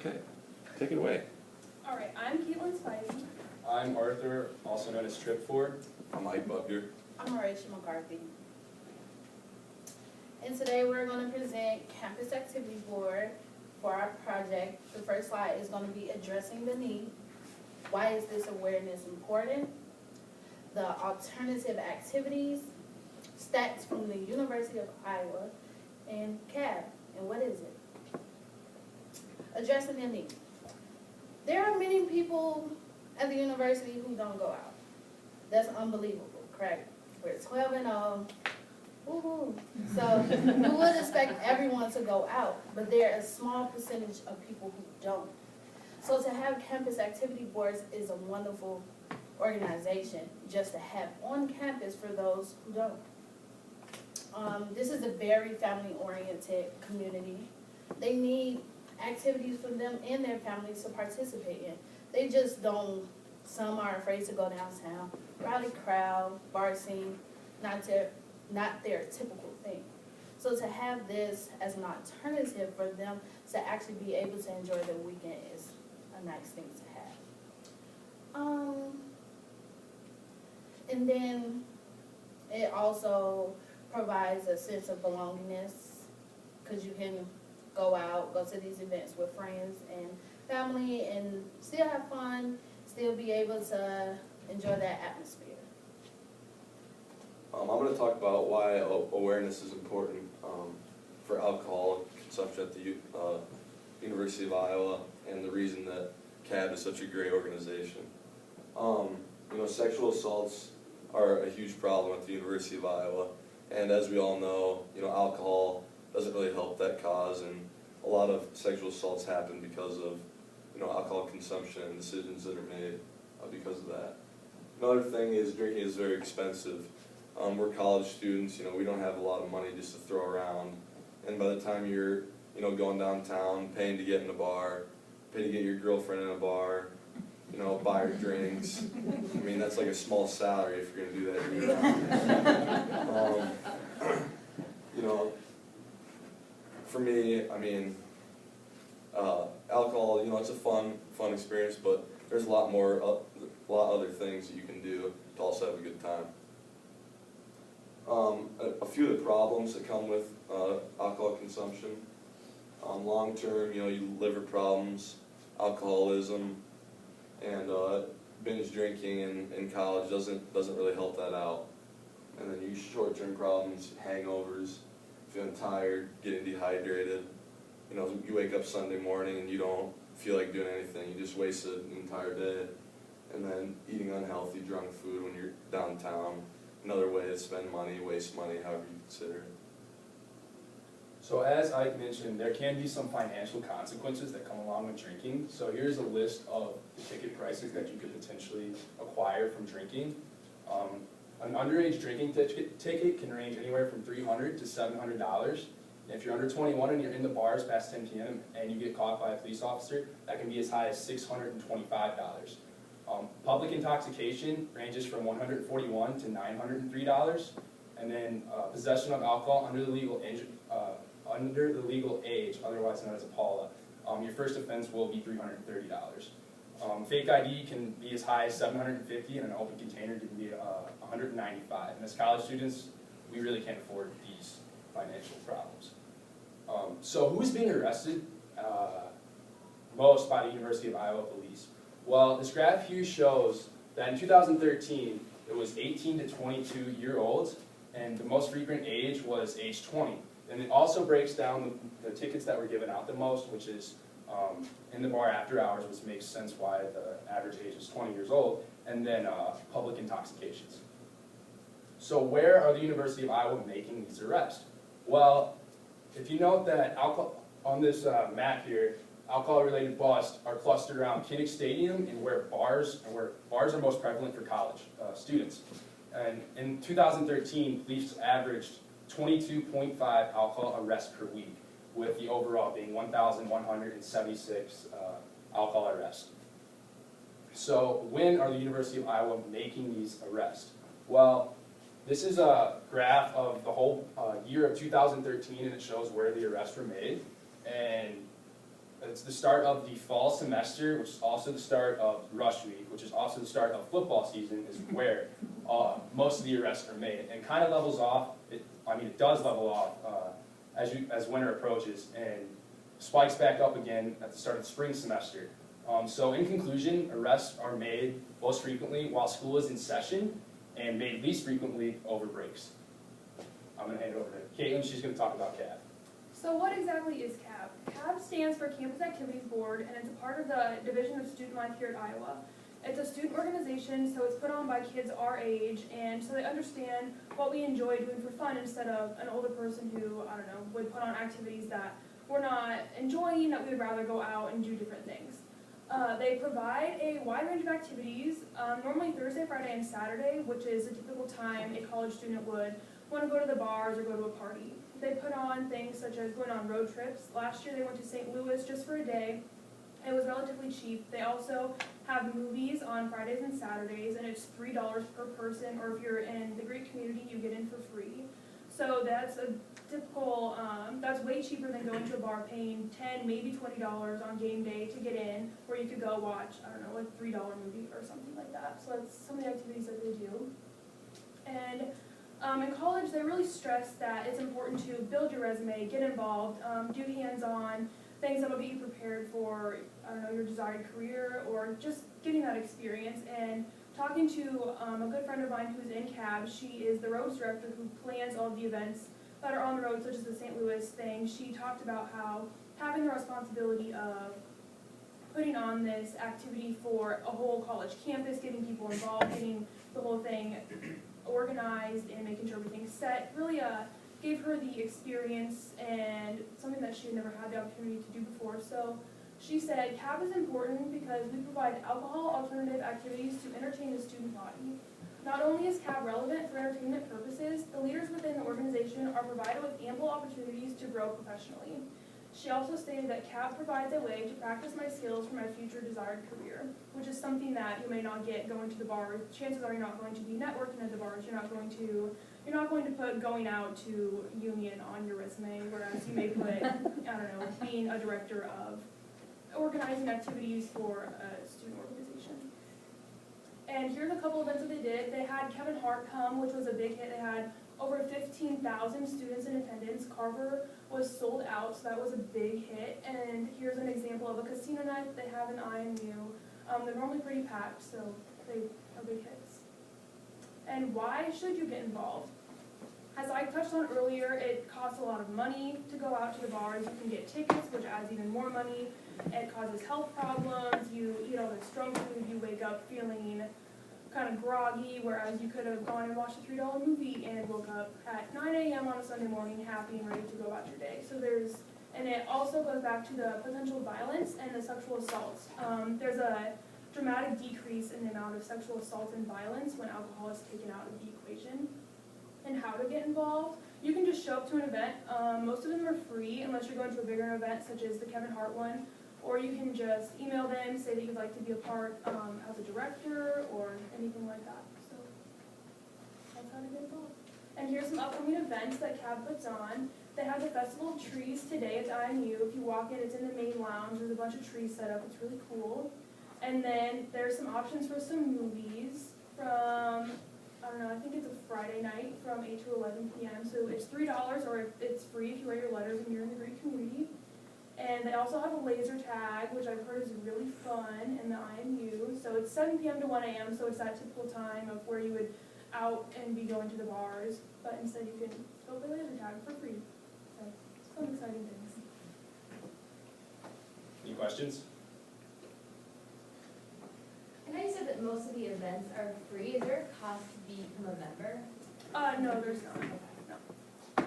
Okay, take it away. All right, I'm Caitlin Spivey. I'm Arthur, also known as Trip Ford. I'm Mike Butler. I'm Marisha McCarthy. And today we're going to present Campus Activity Board for our project. The first slide is going to be addressing the need. Why is this awareness important? The alternative activities, stats from the University of Iowa, and CAB. And what is it? Addressing the need. There are many people at the university who don't go out. That's unbelievable, correct? We're 12 and 0. Woohoo. So you would expect everyone to go out, but there are a small percentage of people who don't. So to have campus activity boards is a wonderful organization just to have on campus for those who don't. This is a very family-oriented community. They need activities for them and their families to participate in. They just don't, some are afraid to go downtown, rowdy crowd, bar scene, not their typical thing. So to have this as an alternative for them to actually be able to enjoy their weekend is a nice thing to have. And then it also provides a sense of belongingness because you can go out, go to these events with friends and family and still have fun, still be able to enjoy that atmosphere. I'm going to talk about why awareness is important for alcohol consumption at the University of Iowa and the reason that CAB is such a great organization. Sexual assaults are a huge problem at the University of Iowa, and as we all know, alcohol doesn't really help that cause, and a lot of sexual assaults happen because of alcohol consumption and decisions that are made because of that. Another thing is drinking is very expensive. We're college students, we don't have a lot of money just to throw around, and by the time you're going downtown, paying to get in a bar, paying to get your girlfriend in a bar, buy her drinks. I mean, that's like a small salary if you're going to do that year-round. For me, alcohol, it's a fun experience, but there's a lot other things that you can do to also have a good time. A few of the problems that come with alcohol consumption, long-term, liver problems, alcoholism, and binge drinking in college doesn't really help that out. And then you short-term problems, hangovers, feeling tired, getting dehydrated. You wake up Sunday morning and you don't feel like doing anything. You just wasted an entire day. And then eating unhealthy, drunk food when you're downtown. Another way to spend money, waste money, however you consider it. So as Ike mentioned, there can be some financial consequences that come along with drinking. So here's a list of the ticket prices that you could potentially acquire from drinking. An underage drinking ticket can range anywhere from $300 to $700. And if you're under 21 and you're in the bars past 10 p.m. and you get caught by a police officer, that can be as high as $625. Public intoxication ranges from $141 to $903. And then possession of alcohol under the legal age, otherwise known as a PALA, your first offense will be $330. Fake ID can be as high as $750, and an open container can be $195. And as college students, we really can't afford these financial problems. So who's being arrested most by the University of Iowa police? Well, this graph here shows that in 2013, it was 18 to 22-year-olds, and the most frequent age was age 20. And it also breaks down the tickets that were given out the most, which is in the bar after hours, which makes sense why the average age is 20 years old, and then public intoxications. So where are the University of Iowa making these arrests? Well, if you note that on this map here, alcohol-related busts are clustered around Kinnick Stadium and where bars are most prevalent for college students. And in 2013, police averaged 22.5 alcohol arrests per week, with the overall being 1,176 alcohol arrests. So when are the University of Iowa making these arrests? Well, this is a graph of the whole year of 2013, and it shows where the arrests were made. And It's the start of the fall semester, which is also the start of rush week, which is also the start of football season, is where most of the arrests are made. And kind of levels off, it does level off as winter approaches and spikes back up again at the start of the spring semester. So in conclusion, arrests are made most frequently while school is in session and made least frequently over breaks. I'm going to hand it over to Caitlin. She's going to talk about CAB. So what exactly is CAB? CAB stands for Campus Activities Board, and it's a part of the Division of Student Life here at Iowa. It's a student organization, so it's put on by kids our age, and so they understand what we enjoy doing for fun instead of an older person who, I don't know, would put on activities that we're not enjoying, that we would rather go out and do different things. They provide a wide range of activities, normally Thursday, Friday, and Saturday, which is a typical time a college student would want to go to the bars or go to a party. They put on things such as going on road trips. Last year they went to St. Louis just for a day. It was relatively cheap. They also have movies on Fridays and Saturdays, and it's $3 per person, or if you're in the Greek community, you get in for free. So that's a typical, that's way cheaper than going to a bar paying $10, maybe $20 on game day to get in, where you could go watch, I don't know, a $3 movie or something like that. So that's some of the activities that they do. And in college, they really stress that it's important to build your resume, get involved, do hands-on, things that will get you prepared for, I don't know, your desired career or just getting that experience. And talking to a good friend of mine who's in CAB, she is the roads director who plans all of the events that are on the road, such as the St. Louis thing. She talked about how having the responsibility of putting on this activity for a whole college campus, getting people involved, getting the whole thing organized and making sure everything's set, really gave her the experience and something that she had never had the opportunity to do before. So she said, CAB is important because we provide alcohol alternative activities to entertain the student body. Not only is CAB relevant for entertainment purposes, the leaders within the organization are provided with ample opportunities to grow professionally. She also stated that CAB provides a way to practice my skills for my future desired career, which is something that you may not get going to the bars. Chances are you're not going to be networking at the bars. You're not going to put going out to Union on your resume, whereas you may put, I don't know, being a director of organizing activities for a student organization. And here's a couple events that they did. They had Kevin Hart come, which was a big hit. They had over 15,000 students in attendance. Carver was sold out, so that was a big hit. And here's an example of a casino night they have in IMU. They're normally pretty packed, so they are big hits. And why should you get involved? As I touched on earlier, it costs a lot of money to go out to the bars. You can get tickets, which adds even more money. It causes health problems. You eat all this junk food. You wake up feeling kind of groggy, whereas you could have gone and watched a $3 movie and woke up at 9 a.m. on a Sunday morning happy and ready to go about your day. So and it also goes back to the potential violence and the sexual assaults. There's a dramatic decrease in the amount of sexual assault and violence when alcohol is taken out of the equation. And how to get involved, you can just show up to an event. Most of them are free unless you're going to a bigger event such as the Kevin Hart one, or you can just email them, say that you'd like to be a part as a director or anything like that. So that's how to get involved. And here's some upcoming events that CAB puts on. They have the Festival of Trees today at IMU. If you walk in, it's in the main lounge. There's a bunch of trees set up. It's really cool. And then there's some options for some movies from, I don't know, I think it's a Friday night from 8 to 11 p.m. So it's $3, or it's free if you write your letters and you're in the Greek community. And they also have a laser tag, which I've heard is really fun in the IMU. So it's 7 p.m. to 1 a.m., so it's that typical time of where you would out and be going to the bars, but instead you can go play laser tag for free. So some exciting things. Any questions? I know you said that most of the events are free. Is there a cost to become a member? No, there's not. No.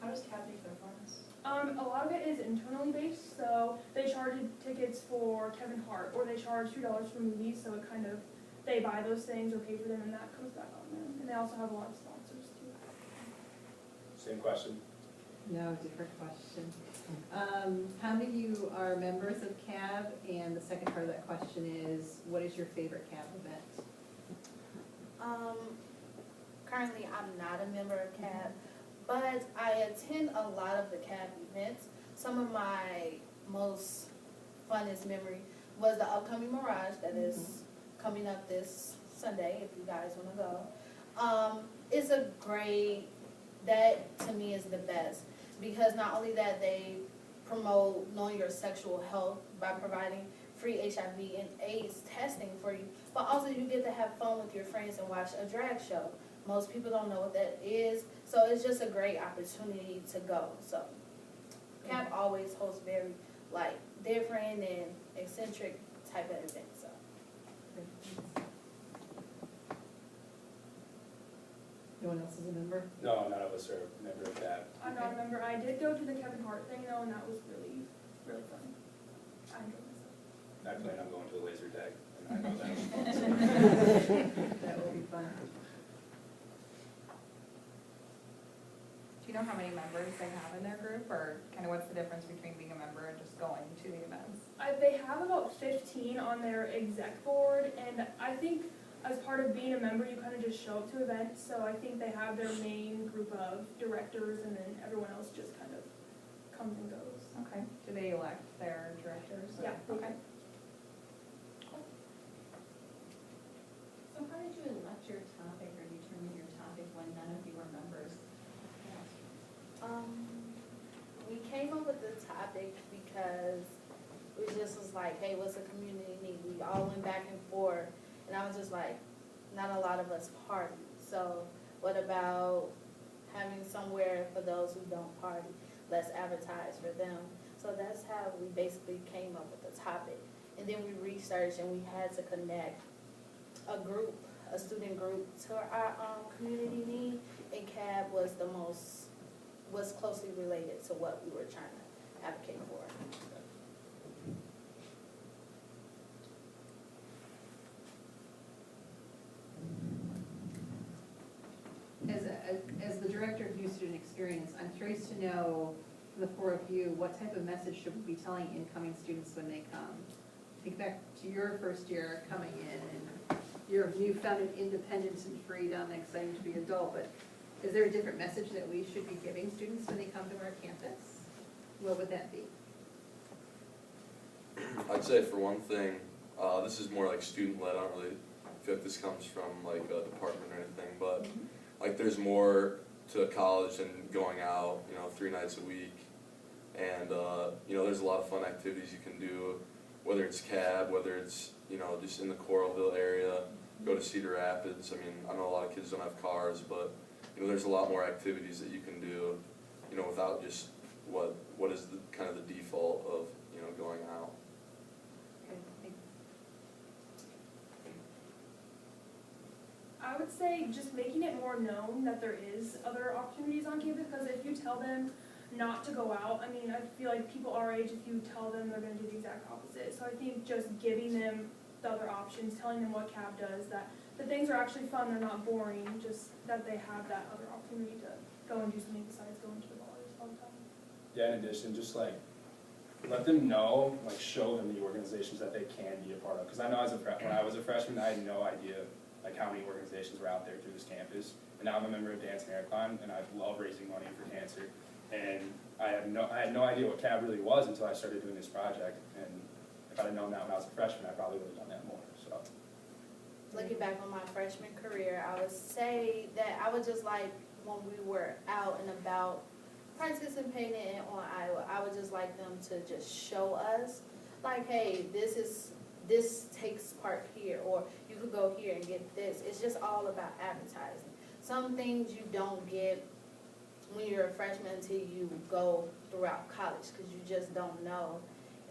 How does CAB pay for the forms? A lot of it is internally based, so they charge tickets for Kevin Hart, or they charge $2 for movies, so it kind of, they buy those things or pay for them, and that comes back on them. And they also have a lot of sponsors, too. Same question. No, different question. How many of you are members of CAB? And the second part of that question is, what is your favorite CAB event? Currently, I'm not a member of CAB, but I attend a lot of the CAB events. Some of my most funnest memory was the upcoming Mirage that is coming up this Sunday, if you guys wanna go. It's a great, that to me is the best, because not only that they promote knowing your sexual health by providing free HIV and AIDS testing for you, but also you get to have fun with your friends and watch a drag show. Most people don't know what that is, so it's just a great opportunity to go. So CAP always hosts very like different and eccentric type of events. So No one else is a member? No, none of us are a member of that. I'm not a member. I did go to the Kevin Hart thing though, and that was really, really fun. I enjoyed myself. I plan on going to the laser tag, and I know that. That will be fun. Do you know how many members they have in their group, or kind of what's the difference between being a member and just going to the events? They have about 15 on their exec board, and I think as part of being a member, you kind of just show up to events. So I think they have their main group of directors, and then everyone else just kind of comes and goes. Okay. Do they elect their directors? Yeah. Okay. So how did you elect your topic or determine your topic when none of you were members? we came up with the topic because we just was like, hey, what's the community need? We all went back and forth, and I was just like, not a lot of us party. So what about having somewhere for those who don't party? Let's advertise for them. So that's how we basically came up with the topic. And then we researched and we had to connect a group, a student group to our community need, and CAB was closely related to what we were trying to advocate for. As the director of youth student experience, I'm curious to know, from the four of you, what type of message should we be telling incoming students when they come? Think back to your first year coming in and your newfound independence and freedom and exciting to be adult, but is there a different message that we should be giving students when they come to our campus? What would that be? I'd say for one thing, this is more like student-led. I don't really feel like this comes from like a department or anything, but like there's more to college than going out, 3 nights a week. And, there's a lot of fun activities you can do, whether it's CAB, whether it's, just in the Coralville area, go to Cedar Rapids. I mean, I know a lot of kids don't have cars, but, there's a lot more activities that you can do, without just what is the kind of the default of, going out. Okay, thank- I would say just making it more known that there is other opportunities on campus, because if you tell them not to go out, I mean, I feel like people our age, if you tell them, they're gonna do the exact opposite. So I think just giving them the other options, telling them what CAB does, that the things are actually fun, they're not boring, just that they have that other opportunity to go and do something besides going to the bars all the time. Yeah, in addition, just like, let them know, like show them the organizations that they can be a part of. Because I know when I was a freshman, I had no idea like how many organizations were out there through this campus. And now I'm a member of Dance Marathon, and I love raising money for cancer. And I had no idea what CAB really was until I started doing this project. And if I'd have known that when I was a freshman, I probably would have done that more. So. Looking back on my freshman career, I would say that I would just like when we were out and about participating on Iowa, I would just like them to just show us, like, hey, this takes part here, or you could go here and get this. It's just all about advertising. Some things you don't get when you're a freshman until you go throughout college, because you just don't know.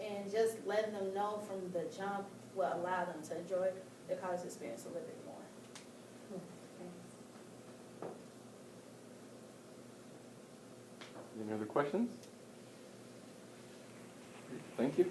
And just letting them know from the jump will allow them to enjoy the college experience a little bit more. Cool, thanks. Any other questions? Thank you.